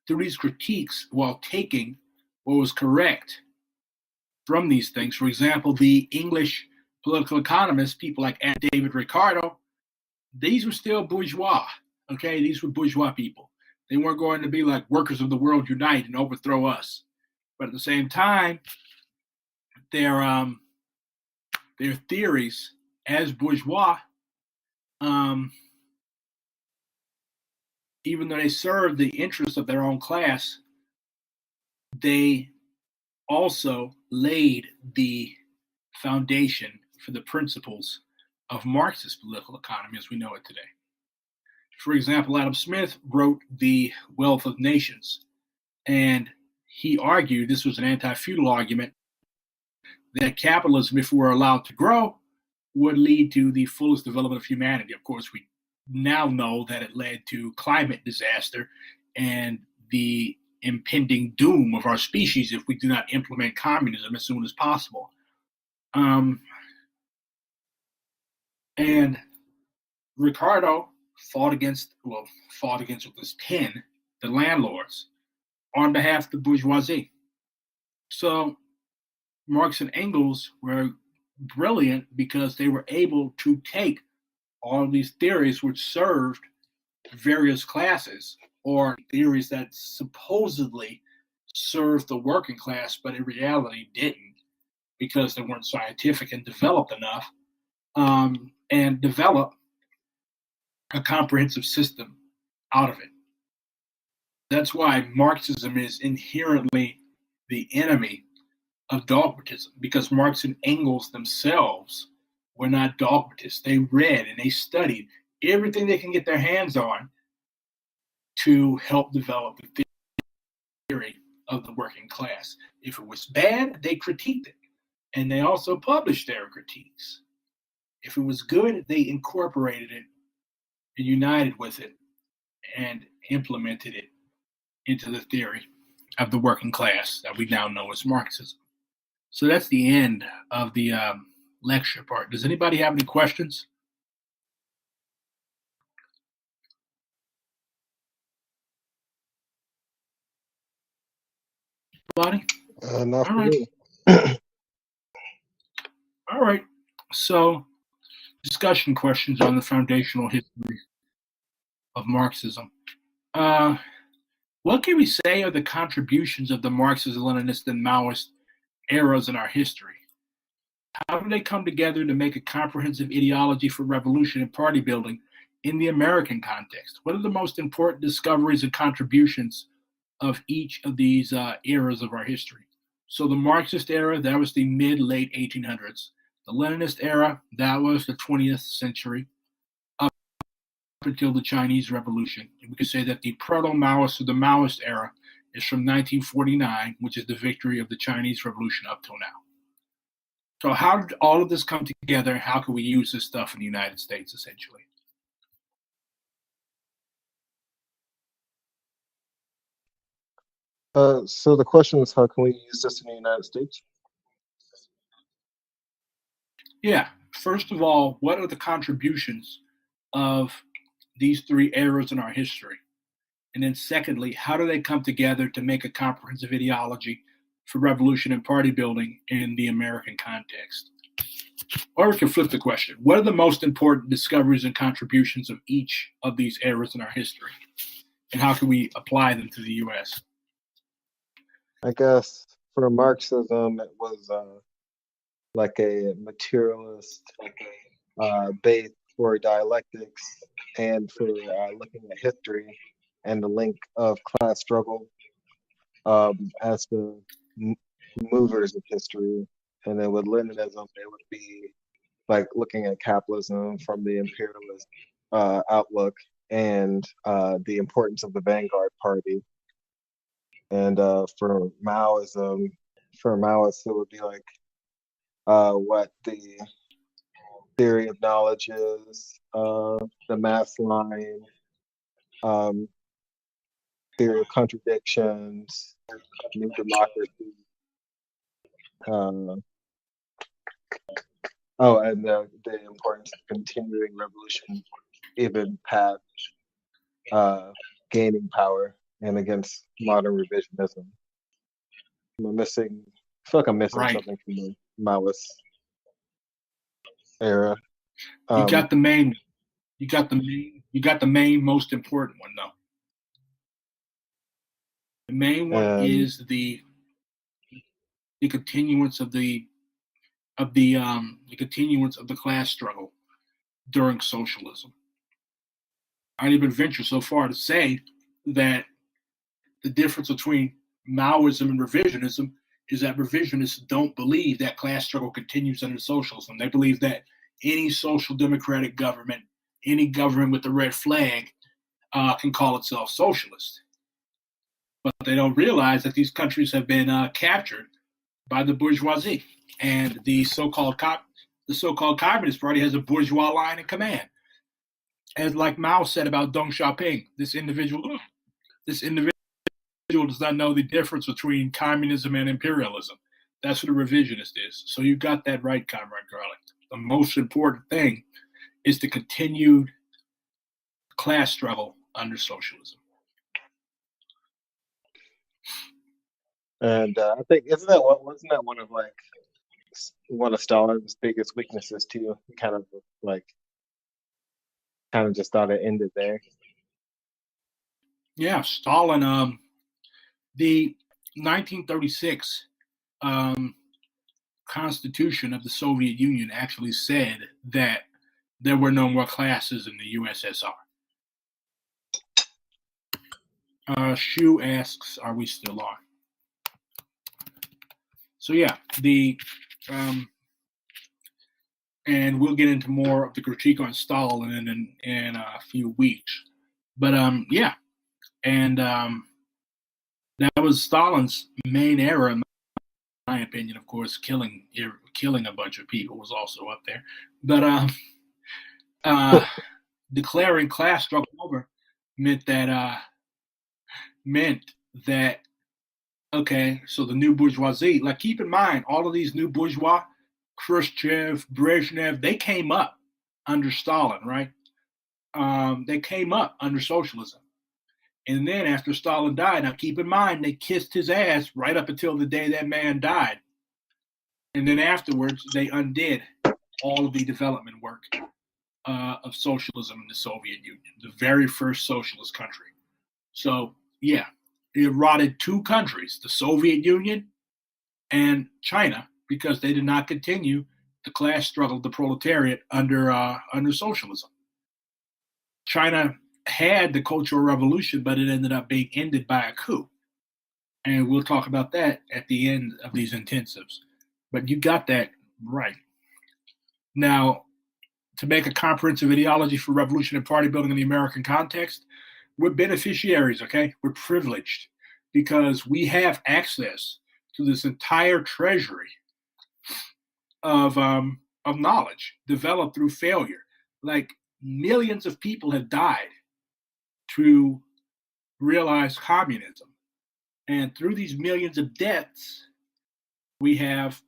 through these critiques, while taking what was correct from these things. For example, the English political economists, people like David Ricardo, these were still bourgeois. Okay, these were bourgeois people. They weren't going to be like workers of the world unite and overthrow us. But at the same time, their theories as bourgeois even though they served the interests of their own class, they also laid the foundation for the principles of Marxist political economy as we know it today. For example, Adam Smith wrote The Wealth of Nations, and he argued, this was an anti-feudal argument, that capitalism, if it were allowed to grow, would lead to the fullest development of humanity. Of course, we now know that it led to climate disaster and the impending doom of our species if we do not implement communism as soon as possible. And Ricardo fought against with his pen, the landlords, on behalf of the bourgeoisie. So Marx and Engels were brilliant because they were able to take all of these theories which served various classes, or theories that supposedly served the working class, but in reality didn't, because they weren't scientific and developed enough, and develop a comprehensive system out of it. That's why Marxism is inherently the enemy of dogmatism, because Marx and Engels themselves were not dogmatists. They read and they studied everything they can get their hands on to help develop the theory of the working class. If it was bad, they critiqued it, and they also published their critiques. If it was good, they incorporated it and united with it and implemented it into the theory of the working class that we now know as Marxism. So that's the end of the lecture part. Does anybody have any questions? Anybody? Not for All right. me. All right. So, discussion questions on the foundational history of Marxism. What can we say are the contributions of the Marxist, Leninist, and Maoist eras in our history? How do they come together to make a comprehensive ideology for revolution and party building in the American context? What are the most important discoveries and contributions of each of these eras of our history? So the Marxist era, that was the mid-late 1800s. The Leninist era, that was the 20th century, up until the Chinese Revolution. And we could say that the proto-Maoist or the Maoist era is from 1949, which is the victory of the Chinese Revolution up till now. So how did all of this come together? How can we use this stuff in the United States, essentially? So the question is, how can we use this in the United States? Yeah. First of all, what are the contributions of these three eras in our history? And then secondly, how do they come together to make a comprehensive ideology for revolution and party building in the American context? Or we can flip the question. What are the most important discoveries and contributions of each of these eras in our history? And how can we apply them to the U.S.? I guess for Marxism, it was like a materialist base for dialectics and for looking at history and the link of class struggle as the movers of history. And then with Leninism, it would be like looking at capitalism from the imperialist outlook and the importance of the vanguard party. And for Maoism, for Maoists, it would be like what the theory of knowledge is, the mass line, theory of contradictions, new democracy. And the importance of continuing revolution, even past gaining power and against modern revisionism. I feel like I'm missing Right. something from the Maoist era. You got the main most important one though. The main one is the continuance of the continuance of the class struggle. during socialism. I'd even venture so far to say that the difference between Maoism and revisionism is that revisionists don't believe that class struggle continues under socialism. They believe that any social democratic government, any government with the red flag, can call itself socialist. But they don't realize that these countries have been captured by the bourgeoisie, and the so-called Communist Party has a bourgeois line of command. As like Mao said about Deng Xiaoping, this individual does not know the difference between communism and imperialism. That's what a revisionist is. So you got that right, Comrade Garlic. The most important thing is the continued class struggle under socialism. And I think wasn't that one of Stalin's biggest weaknesses too? He kind of just thought it ended there. Yeah, Stalin. The 1936 Constitution of the Soviet Union actually said that there were no more classes in the USSR. Shu asks, "Are we still on?" So yeah, and we'll get into more of the critique on Stalin in a few weeks. But yeah, and that was Stalin's main error, in my opinion. Of course, killing a bunch of people was also up there. But declaring class struggle over meant that okay, so the new bourgeoisie, like keep in mind, all of these new bourgeois, Khrushchev, Brezhnev, they came up under Stalin, right? They came up under socialism. And then after Stalin died, now keep in mind, they kissed his ass right up until the day that man died. And then afterwards, they undid all of the development work of socialism in the Soviet Union, the very first socialist country. So, yeah, it rotted two countries, the Soviet Union and China, because they did not continue the class struggle of the proletariat under socialism. China had the Cultural Revolution, but it ended up being ended by a coup. And we'll talk about that at the end of these intensives. But you got that right. Now, to make a comprehensive ideology for revolution and party building in the American context, we're beneficiaries, okay? We're privileged because we have access to this entire treasury of knowledge developed through failure. Like millions of people have died to realize communism. And through these millions of deaths, we have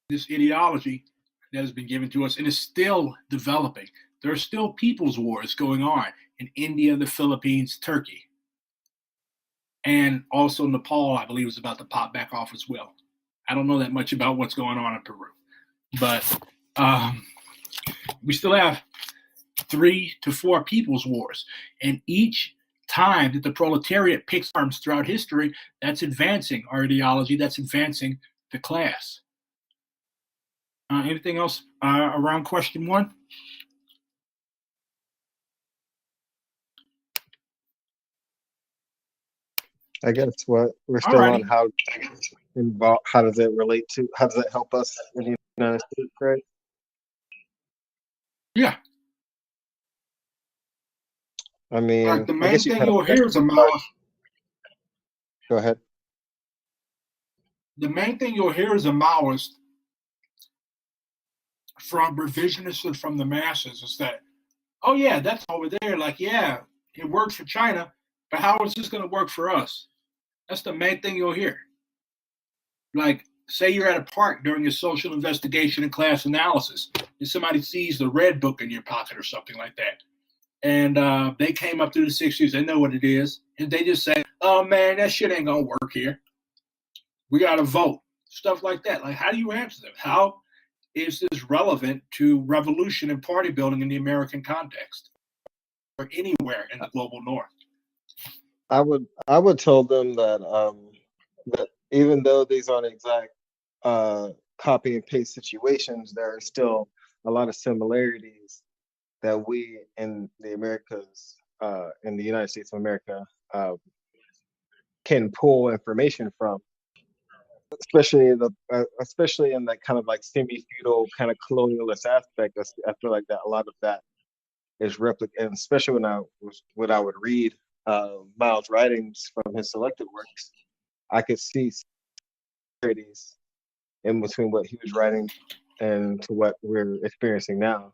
this ideology that has been given to us and is still developing. There are still people's wars going on in India, the Philippines, Turkey. And also Nepal, I believe, is about to pop back off as well. I don't know that much about what's going on in Peru. But we still have 3 to 4 people's wars. And each time that the proletariat picks arms throughout history, that's advancing our ideology, that's advancing the class. Anything else around question 1? I guess what we're still Alrighty. on how does it help us in the United States, right? Yeah. I mean, Like the I main guess you thing kind of you'll hear is a Maoist. Go ahead. The main thing you'll hear is a Maoist from revisionists and from the masses is that, oh yeah, that's over there. Like, yeah, it works for China, but how is this going to work for us? That's the main thing you'll hear. Like, say you're at a park during a social investigation and class analysis, and somebody sees the red book in your pocket or something like that. And they came up through the 60s, they know what it is, and they just say, oh man, that shit ain't going to work here. We got to vote. Stuff like that. Like, how do you answer them? How is this relevant to revolution and party building in the American context or anywhere in the global north? I would tell them that even though these aren't exact copy and paste situations, there are still a lot of similarities that we in the Americas, in the United States of America, can pull information from, especially in that kind of like semi-feudal kind of colonialist aspect. I feel like that a lot of that is replicated, especially when I would read Miles' writings from his selected works, I could see similarities in between what he was writing and to what we're experiencing now.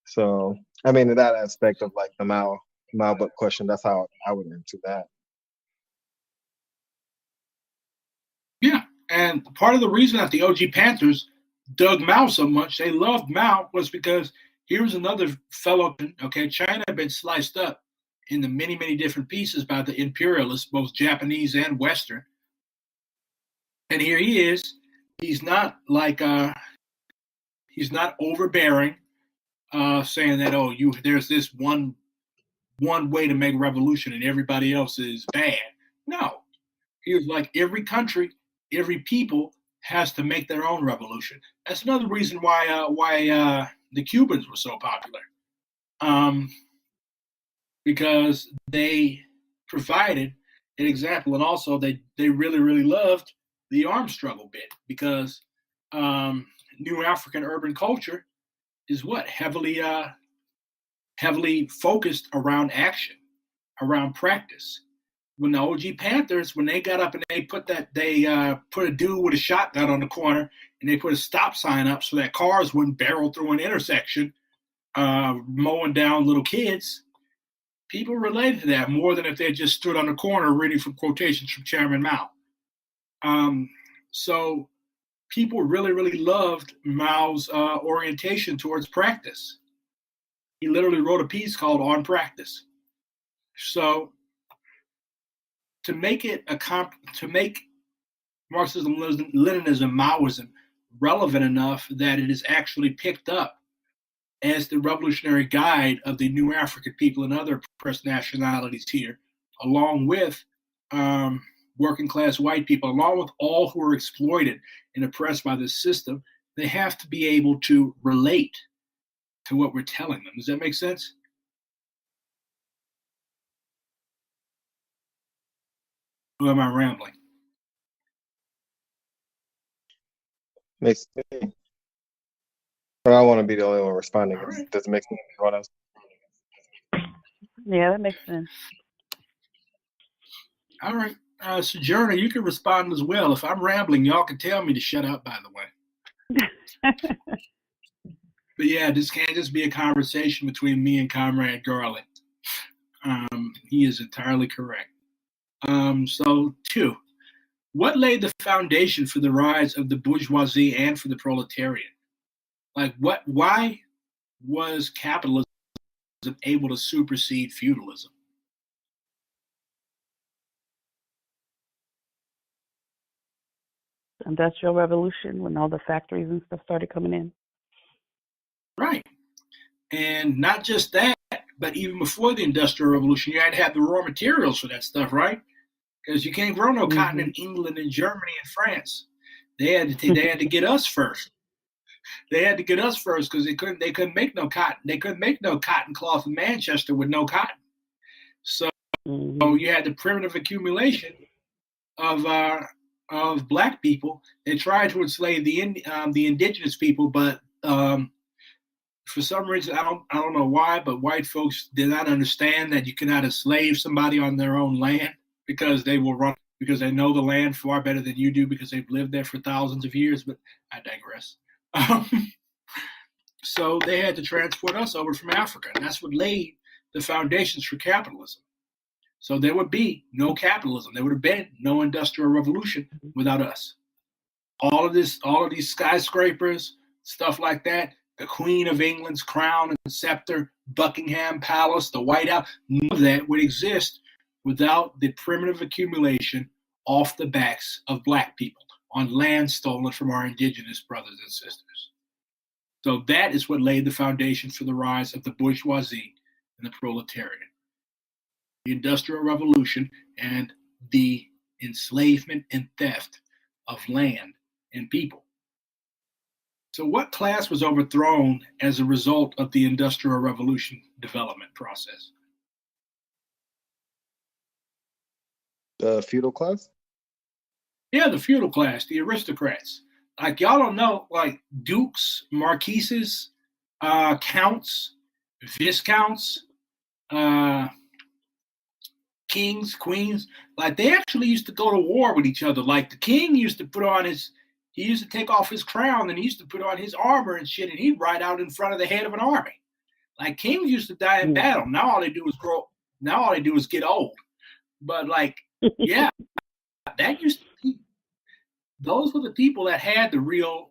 So, I mean, in that aspect of like the Mao book question, that's how I would answer that. Yeah, and part of the reason that the OG Panthers dug Mao so much, they loved Mao, was because here's another fellow. Okay, China had been sliced up into many, many different pieces by the imperialists, both Japanese and Western. And here he is. He's not like he's not overbearing, saying that there's this one way to make revolution and everybody else is bad. No, he was like every country, every people has to make their own revolution. That's another reason why the Cubans were so popular, because they provided an example, and also they really really loved the armed struggle bit, because New African urban culture is what heavily focused around action, around practice. When the OG Panthers, when they got up and they put a dude with a shotgun on the corner and they put a stop sign up so that cars wouldn't barrel through an intersection, mowing down little kids, people related to that more than if they just stood on the corner reading from quotations from Chairman Mao. So people really, really loved Mao's orientation towards practice. He literally wrote a piece called On Practice. So to make Marxism, Leninism, Maoism relevant enough that it is actually picked up as the revolutionary guide of the new African people and other oppressed nationalities here, along with working class white people, along with all who are exploited and oppressed by this system, they have to be able to relate to what we're telling them. Does that make sense? Or am I rambling? Makes sense. But I don't want to be the only one responding. All right. Does it make sense to everyone else? Yeah, that makes sense. All right. Sojourner, you can respond as well. If I'm rambling, y'all can tell me to shut up, by the way. But yeah, this can't just be a conversation between me and Comrade Garland. He is entirely correct. So, 2, what laid the foundation for the rise of the bourgeoisie and for the proletariat? Like, why was capitalism able to supersede feudalism? Industrial Revolution, when all the factories and stuff started coming in. Right. And not just that, but even before the Industrial Revolution, you had to have the raw materials for that stuff, right? Because you can't grow no cotton in England and Germany and France. They had to get us first. They had to get us first because they couldn't make no cotton. They couldn't make no cotton cloth in Manchester with no cotton. So you had the primitive accumulation of black people. They tried to enslave the indigenous people, but for some reason, I don't know why, but white folks did not understand that you cannot enslave somebody on their own land, because they know the land far better than you do, because they've lived there for thousands of years. But I digress. So they had to transport us over from Africa, and that's what laid the foundations for capitalism. So there would be no capitalism. There would have been no industrial revolution without us. All of these skyscrapers, stuff like that, the Queen of England's crown and scepter, Buckingham Palace, the White House, none of that would exist without the primitive accumulation off the backs of black people on land stolen from our indigenous brothers and sisters. So that is what laid the foundation for the rise of the bourgeoisie and the proletariat. The Industrial Revolution and the enslavement and theft of land and people. So what class was overthrown as a result of the Industrial Revolution development process? The feudal class? Yeah, the feudal class, the aristocrats. Like y'all don't know, like dukes, marquises, counts, viscounts, uh, kings, queens. Like they actually used to go to war with each other. Like the king used to he used to take off his crown and he used to put on his armor and shit, and he'd ride out in front of the head of an army. Like kings used to die in battle. Now all they do is grow. Now all they do is get old. But like, yeah, that used to be. Those were the people that had the real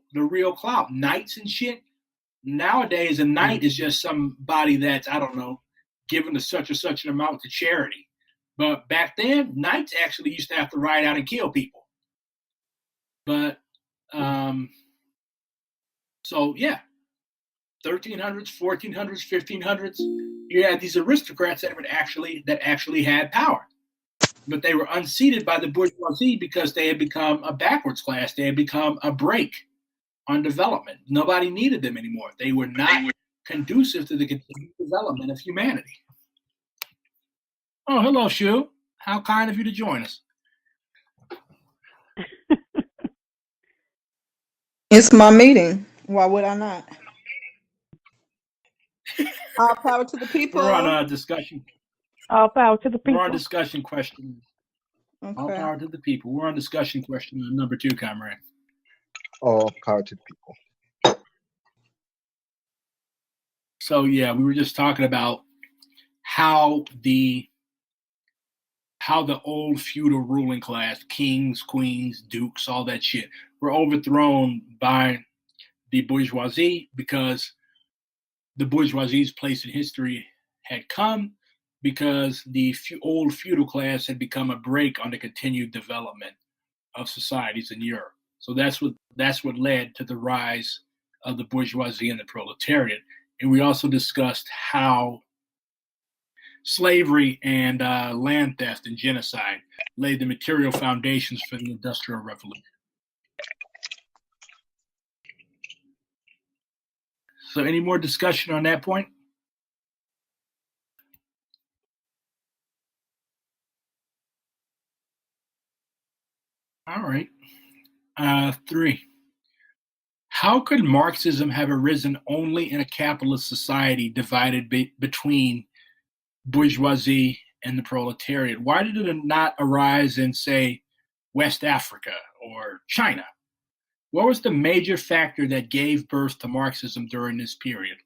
clout, knights and shit. Nowadays, a knight is just somebody that's, I don't know, given a such or such an amount to charity. But back then, knights actually used to have to ride out and kill people. But so yeah, 1300s, 1400s, 1500s, you had these aristocrats that actually had power. But they were unseated by the bourgeoisie because they had become a backwards class. They had become a brake on development. Nobody needed them anymore. They were not conducive to the continued development of humanity. Oh, hello, Shu. How kind of you to join us. It's my meeting. Why would I not? All power to the people. We're on a discussion. All power to the people. We're on discussion question. Okay. All power to the people. We're on discussion question number 2, comrade. All power to the people. So yeah, we were just talking about how the old feudal ruling class, kings, queens, dukes, all that shit, were overthrown by the bourgeoisie because the bourgeoisie's place in history had come because the old feudal class had become a brake on the continued development of societies in Europe. So that's what led to the rise of the bourgeoisie and the proletariat. And we also discussed how slavery and land theft and genocide laid the material foundations for the Industrial Revolution. So any more discussion on that point? All right. 3. How could Marxism have arisen only in a capitalist society divided between bourgeoisie and the proletariat? Why did it not arise in, say, West Africa or China? What was the major factor that gave birth to Marxism during this period?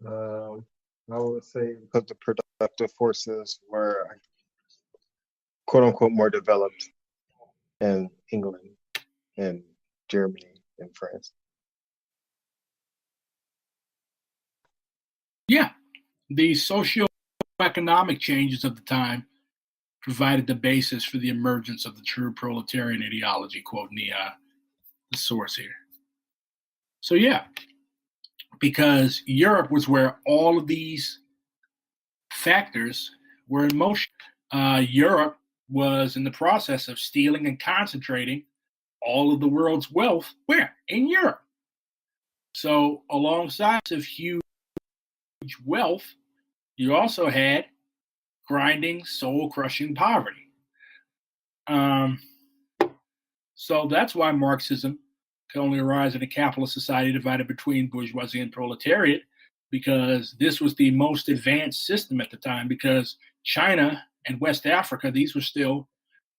I would say because the productive forces were, quote unquote, more developed in England and Germany and France. Yeah, the socio-economic changes of the time provided the basis for the emergence of the true proletarian ideology, quoting the source here. So yeah, because Europe was where all of these factors were in motion. Europe was in the process of stealing and concentrating all of the world's wealth where? In Europe. So alongside of huge wealth, you also had grinding, soul-crushing poverty. So that's why Marxism could only arise in a capitalist society divided between bourgeoisie and proletariat, because this was the most advanced system at the time, because China and West Africa, these were still,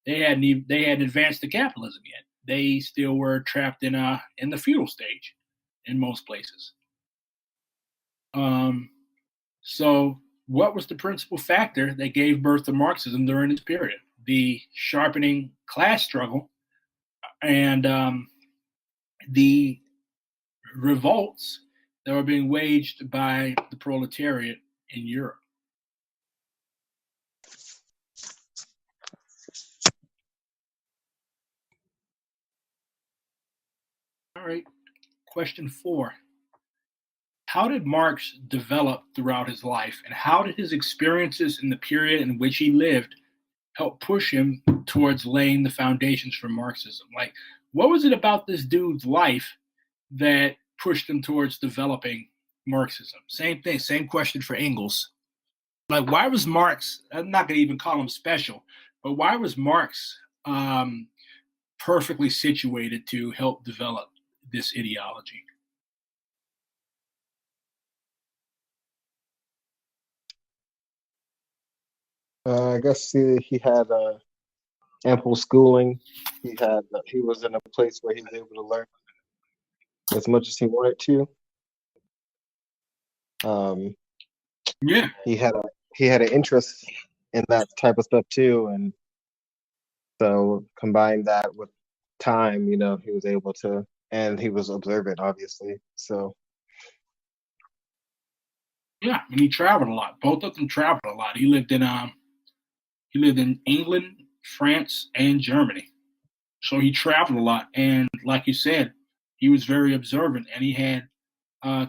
they hadn't advanced to capitalism yet. They still were trapped in the feudal stage in most places. So what was the principal factor that gave birth to Marxism during this period? The sharpening class struggle and the revolts that were being waged by the proletariat in Europe. All right, question 4. How did Marx develop throughout his life, and how did his experiences in the period in which he lived helped push him towards laying the foundations for Marxism. Like, what was it about this dude's life that pushed him towards developing Marxism? Same thing, same question for Engels. Like, why was Marx, I'm not going to even call him special, but why was Marx perfectly situated to help develop this ideology? I guess he had ample schooling. He was in a place where he was able to learn as much as he wanted to. Yeah, He had an interest in that type of stuff too, and so combine that with time, he was able to, and he was observant, obviously. So yeah, and he traveled a lot. Both of them traveled a lot. He lived in England, France, and Germany. So he traveled a lot, and like you said, he was very observant, and he had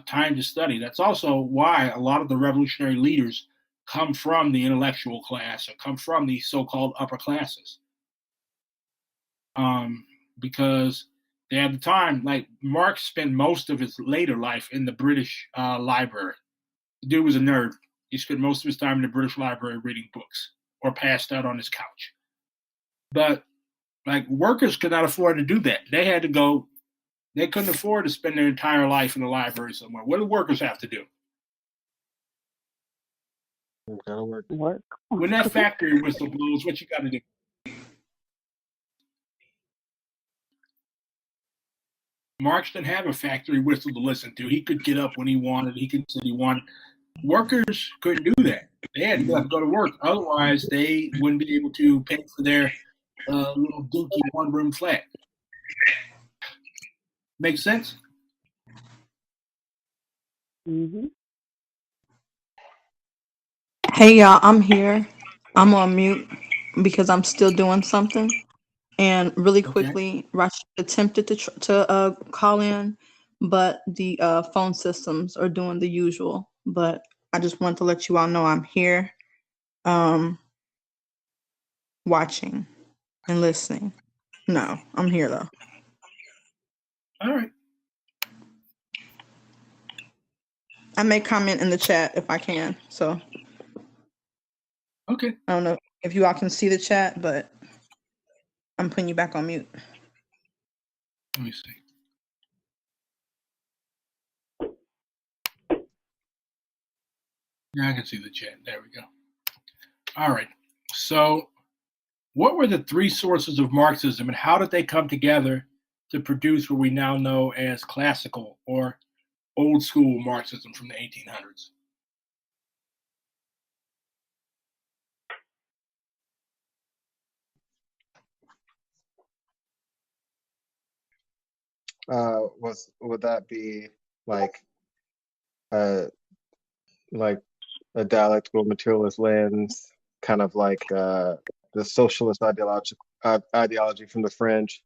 time to study. That's also why a lot of the revolutionary leaders come from the intellectual class or come from the so-called upper classes, because they had the time. Like Marx spent most of his later life in the British library. The dude was a nerd. He spent most of his time in the British library reading books or passed out on his couch. But like workers could not afford to do that. They had to go. They couldn't afford to spend their entire life in the library somewhere. What do workers have to do? gotta work. Work. When that factory whistle blows, what you got to do? Marx didn't have a factory whistle to listen to. He could get up when he wanted. He could say he wanted. Workers couldn't do that. They had to go to work. Otherwise, they wouldn't be able to pay for their little dinky one-room flat. Make sense? Mm-hmm. Hey y'all, I'm here. I'm on mute because I'm still doing something. And really Okay. quickly, Rush attempted to call in, but the phone systems are doing the usual. But I just want to let you all know I'm here, watching and listening. No, I'm here though. All right. I may comment in the chat if I can. So Okay. I don't know if you all can see the chat, but I'm putting you back on mute. Let me see. Yeah, I can see the chat. There we go. All right. So, what were the three sources of Marxism, and how did they come together to produce what we now know as classical or old school Marxism from the 1800s? Would that be like uh like a dialectical materialist lens, kind of like the socialist ideology from the French,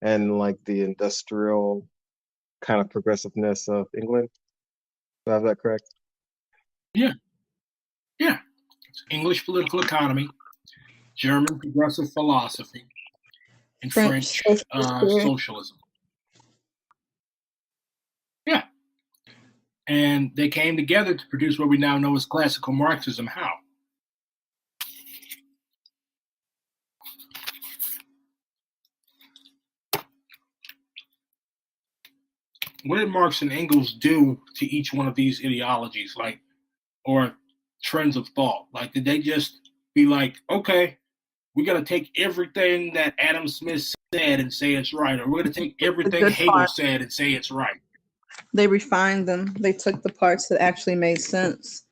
and like the industrial kind of progressiveness of England? Do I have that correct? Yeah. Yeah. It's English political economy, German progressive philosophy, and French French socialist theory. socialism. Yeah. And they came together to produce what we now know as classical Marxism. How? What did Marx and Engels do to each one of these ideologies, like, or trends of thought? Like, did they just be like, okay, we're going to take everything that Adam Smith said and say it's right, or we're going to take everything good Hegel part. said and say it's right? They refined them. They took the parts that actually made sense,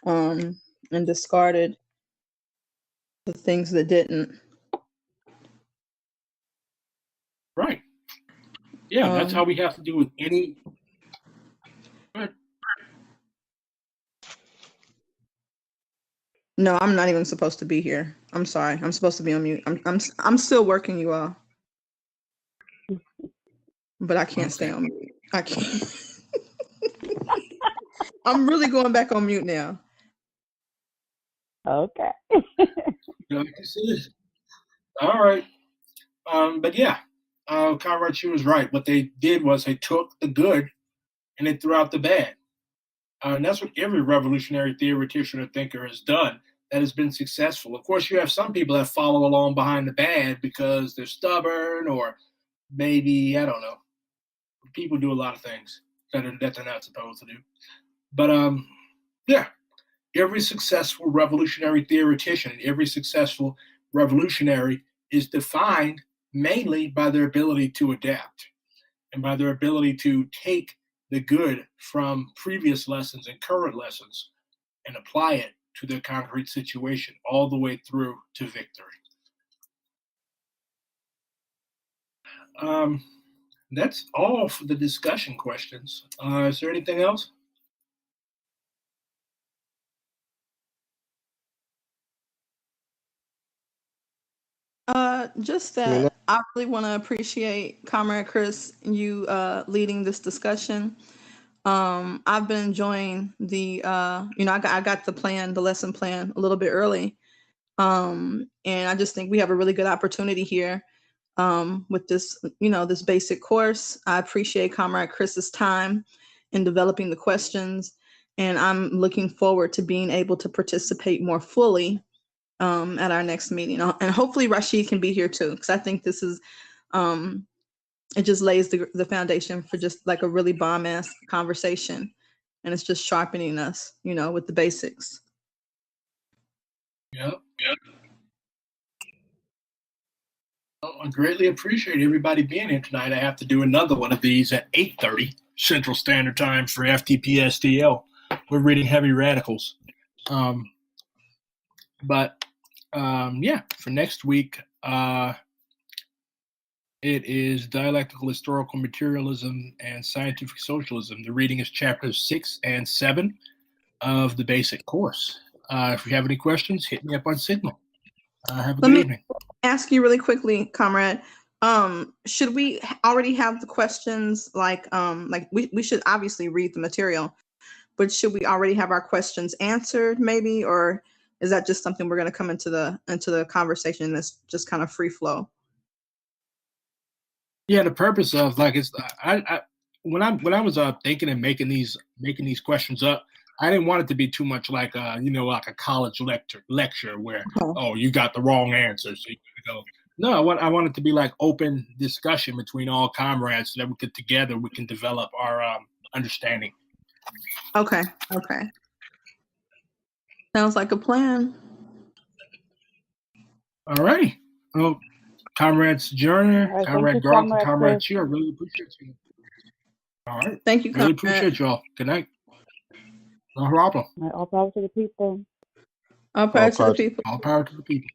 and discarded the things that didn't. Right. Yeah, that's how we have to do with any. No, I'm not even supposed to be here. I'm sorry. I'm supposed to be on mute. I'm still working, you all, but I can't stay on mute. I can't. I'm really going back on mute now. Okay. like you said. All right. But yeah, Conrad, she was right. What they did was they took the good and they threw out the bad. And that's what every revolutionary theoretician or thinker has done that has been successful. Of course, you have some people that follow along behind the bad because they're stubborn, or maybe, I don't know. People do a lot of things that they're not supposed to do. But yeah, every successful revolutionary theoretician, every successful revolutionary is defined mainly by their ability to adapt and by their ability to take the good from previous lessons and current lessons and apply it to their concrete situation all the way through to victory. That's all for the discussion questions. Is there anything else? Just I mean, that I really want to appreciate Comrade Chris, you leading this discussion. I've been enjoying the I got the lesson plan a little bit early. And I just think we have a really good opportunity here with this, this basic course. I appreciate Comrade Chris's time in developing the questions, and I'm looking forward to being able to participate more fully at our next meeting. And hopefully Rashid can be here too, because I think this is, it just lays the foundation for just like a really bomb-ass conversation. And it's just sharpening us, with the basics. Yep. Well, I greatly appreciate everybody being here tonight. I have to do another one of these at 8:30 Central Standard Time for FTPSTL. We're reading Heavy Radicals. Yeah, for next week, it is Dialectical Historical Materialism and Scientific Socialism. The reading is chapters 6 and 7 of the basic course. If you have any questions, hit me up on Signal. Have a good evening. Ask you really quickly, Comrade. Should we already have the questions? Like we should obviously read the material, but should we already have our questions answered, maybe, or is that just something we're going to come into the conversation that's just kind of free flow? Yeah, the purpose of when I was thinking and making these questions up, I didn't want it to be too much like like a college lecture where you got the wrong answer, so you go. No, I want it to be like open discussion between all comrades so that we can develop our understanding. Okay. Sounds like a plan. All righty. Well, Comrade Sojourner, All right, Comrade thank you, Garth, and Comrade Comrade Chris. Cheer, I really appreciate you. All right. Thank you, Really Comrade. appreciate y'all. Good night. No problem. All power to the people. All power to the people. All power to the people.